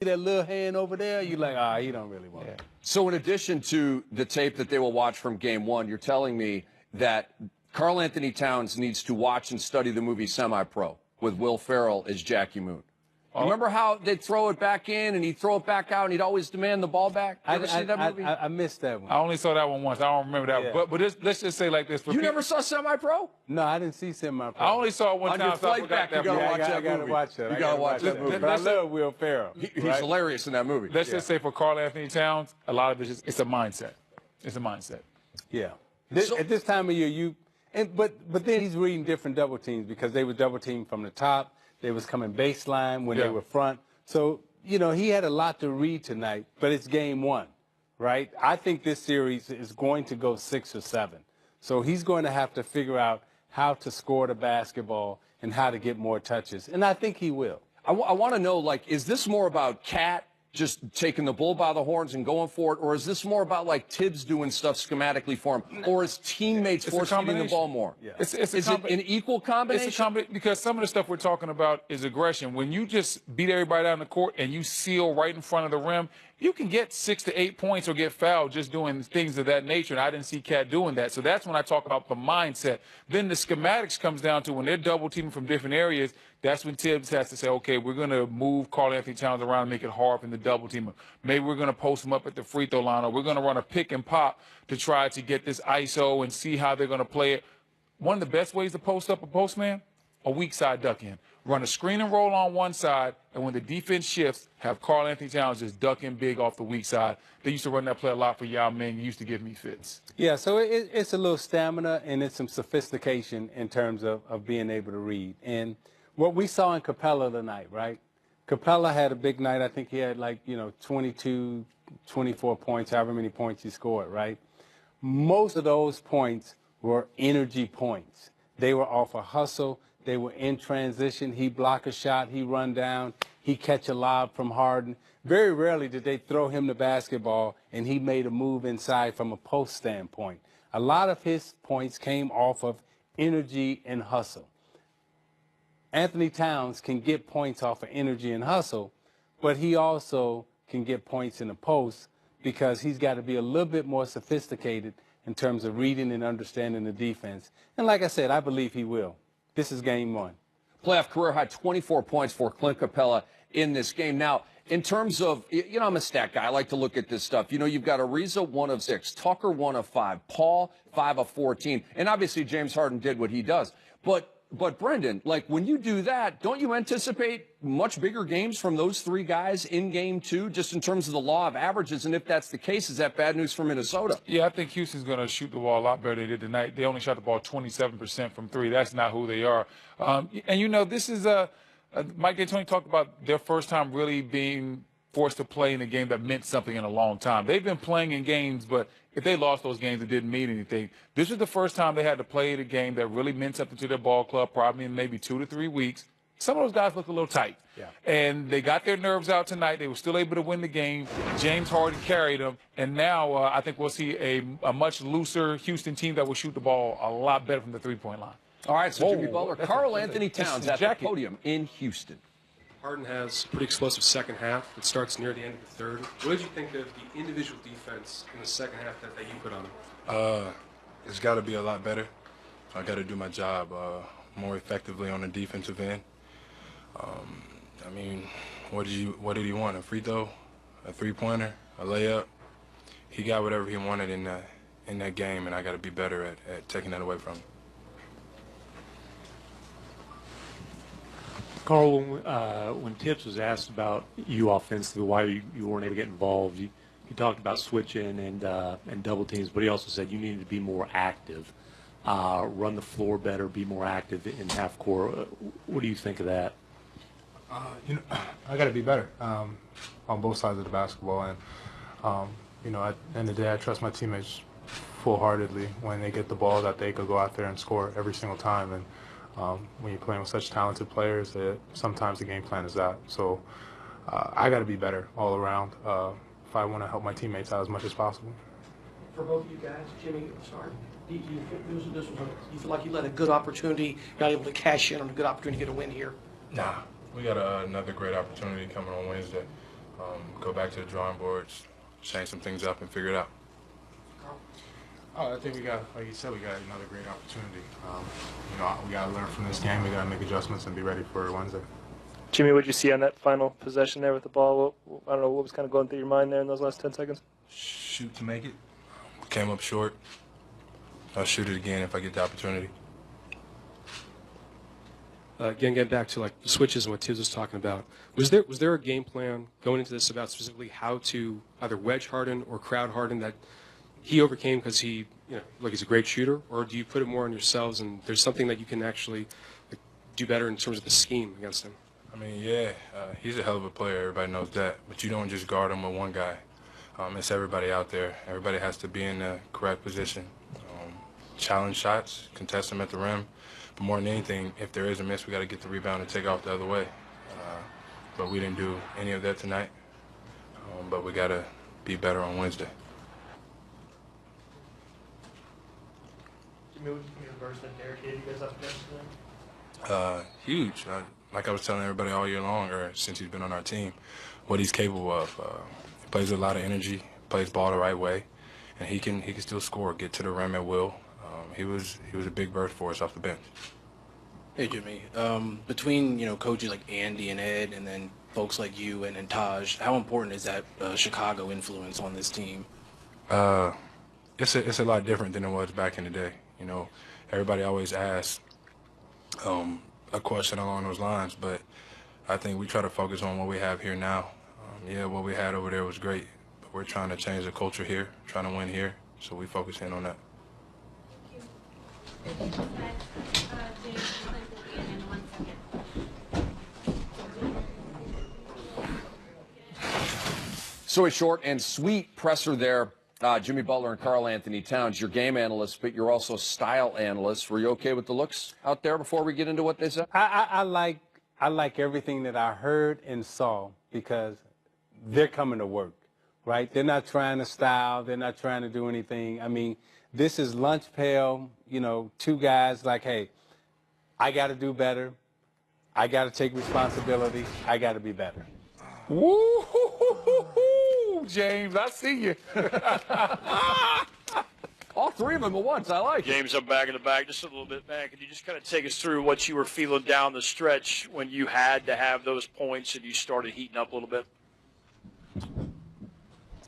that little hand over there, you're like, ah, he don't really want it. So in addition to the tape that they will watch from Game 1, you're telling me that Karl-Anthony Towns needs to watch and study the movie Semi-Pro with Will Ferrell as Jackie Moon. Remember how they'd throw it back in and he'd throw it back out and he'd always demand the ball back? You ever seen that movie? I missed that one. I only saw that one once. I don't remember that one. But let's just say like this. You never saw Semi-Pro? No, I didn't see Semi-Pro. I only saw it one time. On your flight back, you got to watch that movie. I got to watch that. You got to watch that movie. But I love Will Ferrell. He's hilarious in that movie. Let's just say for Karl-Anthony Towns, a lot of it's a mindset. It's a mindset. Yeah. At this time of year, but then he's reading different double teams because they were double teamed from the top. They was coming baseline when they were front. So, you know, he had a lot to read tonight, but it's Game 1, right? I think this series is going to go 6 or 7. So he's going to have to figure out how to score the basketball and how to get more touches. And I think he will. I want to know, like, is this more about Cat just taking the bull by the horns and going for it, or is this more about, like, Tibbs doing stuff schematically for him, or is teammates force-feeding the ball more? Yeah. Is it an equal combination? It's a combination because some of the stuff we're talking about is aggression. When you just beat everybody down the court and you seal right in front of the rim, you can get 6 to 8 points or get fouled just doing things of that nature, and I didn't see Cat doing that. So that's when I talk about the mindset. Then the schematics comes down to when they're double-teaming from different areas, that's when Tibbs has to say, okay, we're going to move Karl-Anthony Towns around and make it hard for him to double-team him. Maybe we're going to post him up at the free throw line, or we're going to run a pick and pop to try to get this ISO and see how they're going to play it. One of the best ways to post up a post man, a weak side duck in. Run a screen and roll on one side, and when the defense shifts, have Karl-Anthony Towns just duck in big off the weak side. They used to run that play a lot for Yao Ming. He used to give me fits. Yeah, so it's a little stamina and it's some sophistication in terms of being able to read. And what we saw in Capella tonight, right? Capella had a big night. I think he had 22, 24 points, however many points he scored, right? Most of those points were energy points. They were off a hustle. They were in transition. He block a shot. He run down. He catch a lob from Harden. Very rarely did they throw him the basketball and he made a move inside from a post standpoint. A lot of his points came off of energy and hustle. Anthony Towns can get points off of energy and hustle, but he also can get points in the post because he's got to be a little bit more sophisticated in terms of reading and understanding the defense. And like I said, I believe he will. This is Game 1. Playoff career high 24 points for Clint Capella in this game. Now, in terms of, you know, I'm a stat guy. I like to look at this stuff. You know, you've got Ariza 1 of 6, Tucker 1 of 5, Paul 5 of 14. And obviously James Harden did what he does. But Brendan, like when you do that, don't you anticipate much bigger games from those 3 guys in Game 2, just in terms of the law of averages? And if that's the case, is that bad news for Minnesota? Yeah, I think Houston's going to shoot the ball a lot better than they did tonight. They only shot the ball 27% from 3. That's not who they are. And, you know, this is Mike D'Antoni talked about their first time really being forced to play in a game that meant something in a long time. They've been playing in games, but if they lost those games, it didn't mean anything. This was the first time they had to play in a game that really meant something to their ball club, probably in maybe 2 to 3 weeks. Some of those guys look a little tight. Yeah. And they got their nerves out tonight. They were still able to win the game. James Harden carried them. And now I think we'll see a much looser Houston team that will shoot the ball a lot better from the three-point line. All right, so Jimmy Butler, Karl-Anthony Towns at the podium in Houston. Harden has a pretty explosive second half. It starts near the end of the third. What did you think of the individual defense in the second half that you put on him? It's got to be a lot better. I got to do my job more effectively on the defensive end. I mean, what did he want? A free throw, a three-pointer, a layup? He got whatever he wanted in that game, and I got to be better at taking that away from him. Karl, when Tibbs was asked about you offensively, why you weren't able to get involved, you talked about switching and double teams, but he also said you needed to be more active, run the floor better, be more active in half court. What do you think of that? You know, I got to be better on both sides of the basketball, and you know, at the end of the day, I trust my teammates full-heartedly when they get the ball that they could go out there and score every single time. And when you're playing with such talented players, sometimes the game plan is that. So I got to be better all around if I want to help my teammates out as much as possible. For both of you guys, Jimmy, sorry, do you feel like you let a good opportunity, not able to cash in on a good opportunity to get a win here? Nah, we got another great opportunity coming on Wednesday. go back to the drawing boards, change some things up, and figure it out. Oh, I think we got, like you said, we got another great opportunity. We got to learn from this game. We got to make adjustments and be ready for Wednesday. Jimmy, what did you see on that final possession there with the ball? I don't know, what was kind of going through your mind there in those last 10 seconds? Shoot to make it. Came up short. I'll shoot it again if I get the opportunity. Again, getting back to like the switches and what Tibbs was talking about, was there a game plan going into this about specifically how to either wedge harden or crowd harden that he overcame because he, he's a great shooter, or do you put it more on yourselves and there's something that you can actually do better in terms of the scheme against him? I mean, yeah, he's a hell of a player. Everybody knows that. But you don't just guard him with one guy. It's everybody out there. Everybody has to be in the correct position. Challenge shots, contest them at the rim. But more than anything, if there is a miss, we got to get the rebound and take off the other way. But we didn't do any of that tonight. But we got to be better on Wednesday. Jimmy, what did you think of the burst that Derek gave you guys up against tonight? Huge. Like I was telling everybody all year long, or since he's been on our team, what he's capable of. He plays with a lot of energy, plays ball the right way, and he can still score, get to the rim at will. He was a big burst for us off the bench. Hey, Jimmy. Between coaches like Andy and Ed, and then folks like you and Taj, how important is that Chicago influence on this team? It's a lot different than it was back in the day. Everybody always asks a question along those lines, but I think we try to focus on what we have here now. What we had over there was great, but we're trying to change the culture here, trying to win here, so we focus in on that. So a short and sweet presser there. Jimmy Butler and Karl-Anthony Towns, your game analyst, but you're also style analyst. Were you okay with the looks out there before we get into what they said? I like everything that I heard and saw because they're coming to work, right? They're not trying to style. They're not trying to do anything. I mean, this is lunch pail, two guys like, hey, I got to do better. I got to take responsibility. I got to be better. Woo, James, I see you. All three of them at once. I like it. James, I'm back in the bag just a little bit, man. Could you just kind of take us through what you were feeling down the stretch when you had to have those points and you started heating up a little bit?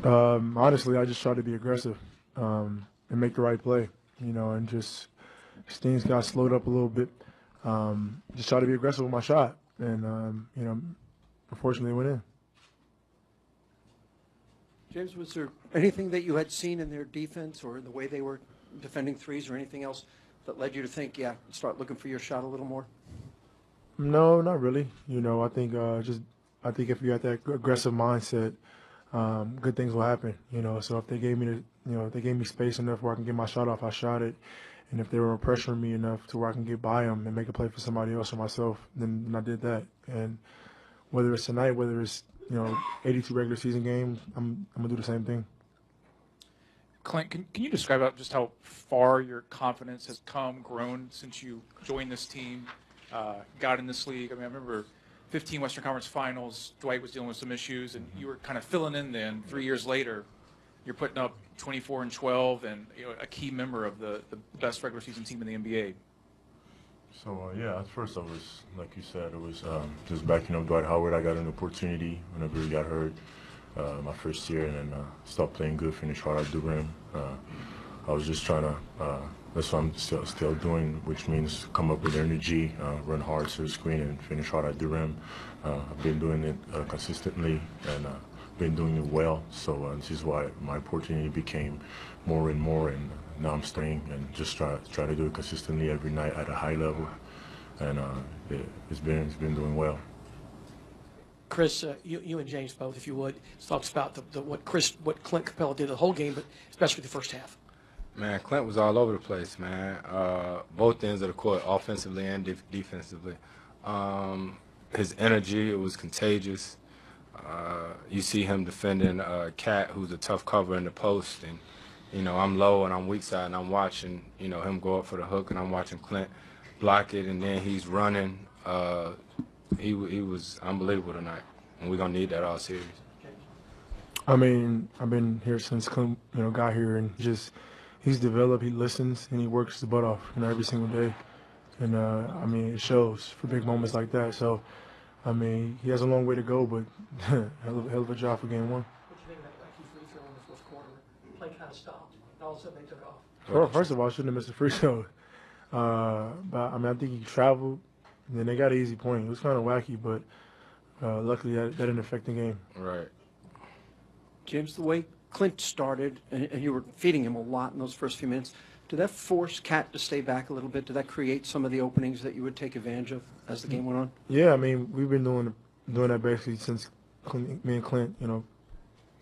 Honestly, I just tried to be aggressive and make the right play, and just things got slowed up a little bit. Just try to be aggressive with my shot, and unfortunately, it went in. James, was there anything that you had seen in their defense or in the way they were defending threes or anything else that led you to think, start looking for your shot a little more? No, not really. I think I think if you got that aggressive mindset, good things will happen. So if they gave me if they gave me space enough where I can get my shot off, I shot it. And if they were pressuring me enough to where I can get by them and make a play for somebody else or myself, then I did that. And whether it's tonight, whether it's 82 regular season games, I'm gonna do the same thing. Clint, can you describe just how far your confidence has grown since you joined this team, got in this league? I mean, I remember 15 Western Conference Finals, Dwight was dealing with some issues, and you were kind of filling in then. 3 years later, you're putting up 24 and 12 and a key member of the best regular season team in the NBA. So, at first I was, like you said, it was just backing up Dwight Howard. I got an opportunity whenever he got hurt my first year, and then stopped playing good, finished hard at the rim. I was just trying to, that's what I'm still doing, which means come up with energy, run hard to the screen, and finish hard at the rim. I've been doing it consistently, and been doing it well. So this is why my opportunity became more and more, and now I'm staying and just try to do it consistently every night at a high level, and it's been doing well. Chris, you and James both, if you would, talks about what Clint Capella did the whole game, but especially the first half. Man, Clint was all over the place, man. Both ends of the court, offensively and defensively. His energy, it was contagious. You see him defending Cat, who's a tough cover in the post, and I'm low and I'm weak side, and I'm watching him go up for the hook, and I'm watching Clint block it, and then he's running. He was unbelievable tonight, and we're gonna need that all series. I mean, I've been here since Clint, got here, and he's developed. He listens and he works his butt off, every single day. And I mean, it shows for big moments like that. So, I mean, he has a long way to go, but hell of a job for game one. What do you think of that wacky free throw in the fourth quarter? Play kind of stopped, and all of a sudden they took off. Well, first of all, I shouldn't have missed a free throw. But I mean, I think he traveled, and then they got an easy point. It was kind of wacky, but luckily that didn't affect the game. Right. James, the way Clint started, and you were feeding him a lot in those first few minutes, did that force Cat to stay back a little bit? Did that create some of the openings that you would take advantage of as the game went on? Yeah, I mean, we've been doing that basically since me and Clint, the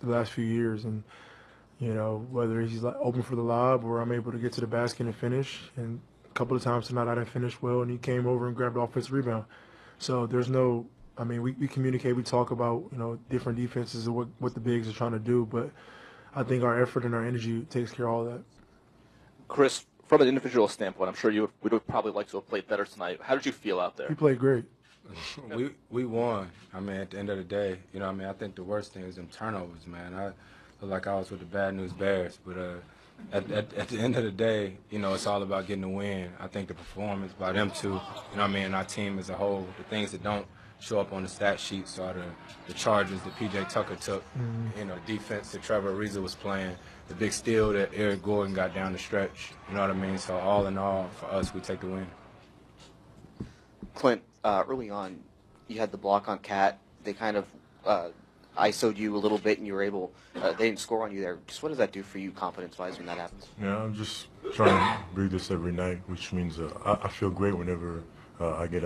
last few years, and whether he's like open for the lob or I'm able to get to the basket and finish. And a couple of times tonight I didn't finish well, and he came over and grabbed the offensive rebound. So there's no. I mean, we communicate, we talk about, different defenses and what the bigs are trying to do, but I think our effort and our energy takes care of all that. Chris, from an individual standpoint, I'm sure you would probably like to have played better tonight. How did you feel out there? We played great. We won. I mean, at the end of the day, I think the worst thing is them turnovers, man. I feel like I was with the bad news Bears, but at the end of the day, it's all about getting the win. I think the performance by them two, and our team as a whole, the things that don't show up on the stat sheets are the charges that P.J. Tucker took, defense that Trevor Ariza was playing, the big steal that Eric Gordon got down the stretch. You know what I mean? So all in all, for us, we take the win. Clint, early on, you had the block on Cat. They kind of ISO'd you a little bit, and you were able. They didn't score on you there. Just what does that do for you, confidence-wise, when that happens? Yeah, I'm just trying to breathe this every night, which means I feel great whenever I get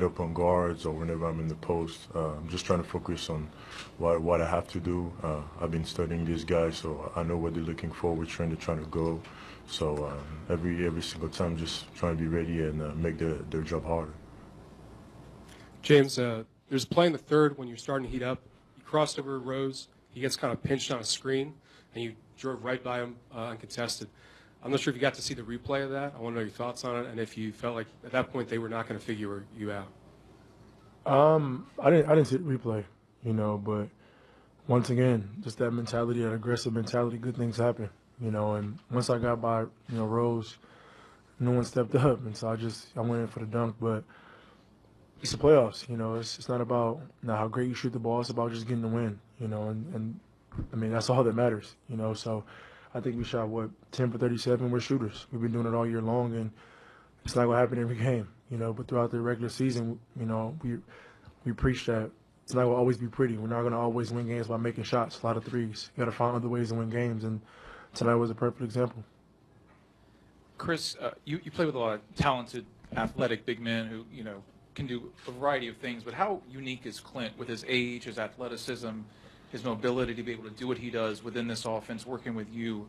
up on guards or whenever I'm in the post. I'm just trying to focus on what I have to do. I've been studying these guys, so I know what they're looking for, which trend they're trying to go. So every single time, just trying to be ready and make their job harder. James, there's a play in the third when you're starting to heat up. You crossed over Rose. He gets kind of pinched on a screen, and you drove right by him uncontested. I'm not sure if you got to see the replay of that. I want to know your thoughts on it, and if you felt like at that point they were not going to figure you out. I didn't see the replay, but once again, just that mentality, that aggressive mentality, good things happen, and once I got by, Rose, no one stepped up, and so I went in for the dunk, but it's the playoffs, it's not about how great you shoot the ball, it's about just getting the win, and I mean, that's all that matters, so I think we shot, 10 for 37, we're shooters. We've been doing it all year long, and it's not going to happen every game, but throughout the regular season, we preach that it's not going to always be pretty. We're not going to always win games by making shots, a lot of threes. You got to find other ways to win games, and tonight was a perfect example. Chris, you play with a lot of talented, athletic big men who, can do a variety of things, but how unique is Clint with his age, his athleticism, his mobility to be able to do what he does within this offense, working with you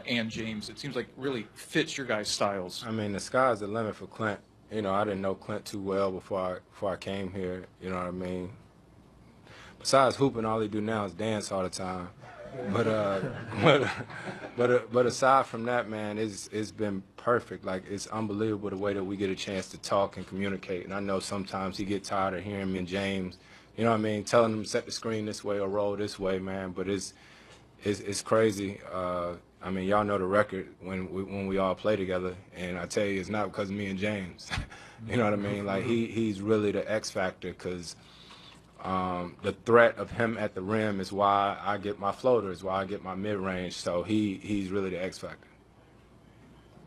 and James? It seems like really fits your guys' styles. I mean, the sky's the limit for Clint. I didn't know Clint too well before I came here. You know what I mean? Besides hooping, all he do now is dance all the time. But aside from that, man, it's been perfect. Like, it's unbelievable the way that we get a chance to talk and communicate. And I know sometimes he get tired of hearing me and James, telling him set the screen this way or roll this way, man. But it's crazy. I mean, y'all know the record when we all play together, and I tell you, it's not because of me and James. You know what I mean? Like, he's really the X factor, because the threat of him at the rim is why I get my floaters, why I get my mid-range. So he's really the X factor.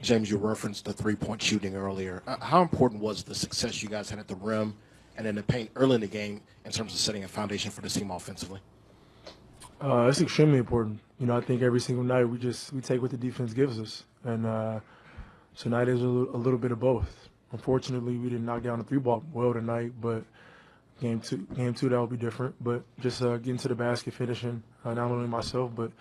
James, you referenced the three-point shooting earlier. How important was the success you guys had at the rim and in the paint early in the game in terms of setting a foundation for the team offensively? It's extremely important. I think every single night we take what the defense gives us, and tonight is a little bit of both. Unfortunately, we didn't knock down the three-ball well tonight, but game two that will be different. But just getting to the basket, finishing, not only myself but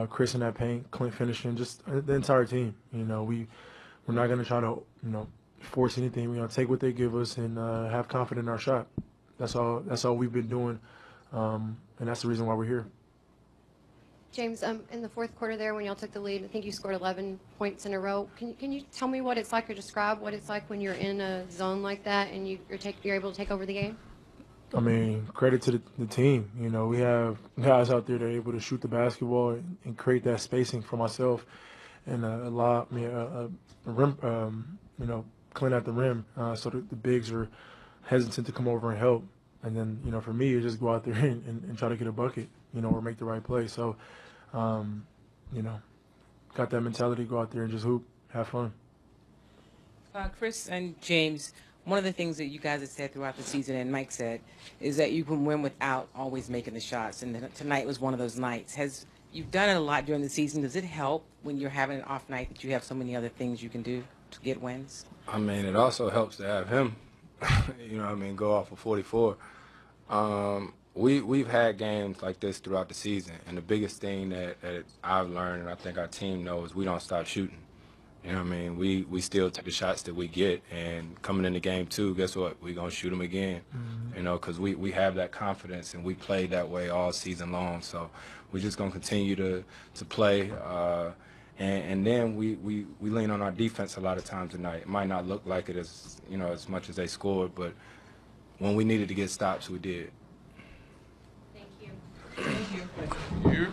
Chris in that paint, Clint finishing, just the entire team. We're not going to try to force anything. We're going to take what they give us and have confidence in our shot. That's all we've been doing, and that's the reason why we're here. James, in the fourth quarter there when y'all took the lead, I think you scored 11 points in a row. Can you tell me what it's like or describe what it's like when you're in a zone like that and you're able to take over the game? I mean, credit to the team. You know, we have guys out there that are able to shoot the basketball and create that spacing for myself and allow me a rim, you know, Clint at the rim, so the bigs are hesitant to come over and help. And then, you know, for me, you just go out there and try to get a bucket, you know, or make the right play. So, you know, got that mentality, go out there and just hoop, have fun. Chris and James, one of the things that you guys have said throughout the season, and Mike said, is that you can win without always making the shots. And tonight was one of those nights. You've done it a lot during the season. Does it help when you're having an off night that you have so many other things you can do to get wins? I mean, it also helps to have him, you know what I mean, go off of 44. We've had games like this throughout the season, and the biggest thing that I've learned, and I think our team knows, we don't stop shooting. You know what I mean? We still take the shots that we get, and coming into game 2, guess what? We're going to shoot them again, you know, because we have that confidence, and we played that way all season long. So we're just going to continue to play, and then we lean on our defense a lot of times tonight. It might not look like it as, you know, as much as they scored, but when we needed to get stops, we did. Thank you. Thank you. Thank you.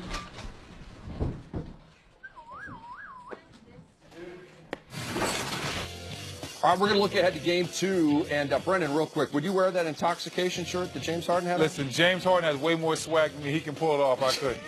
All right, we're going to look ahead to game 2. And Brendan, real quick, would you wear that intoxication shirt that James Harden had? Listen, James Harden has way more swag than me. He can pull it off. I couldn't.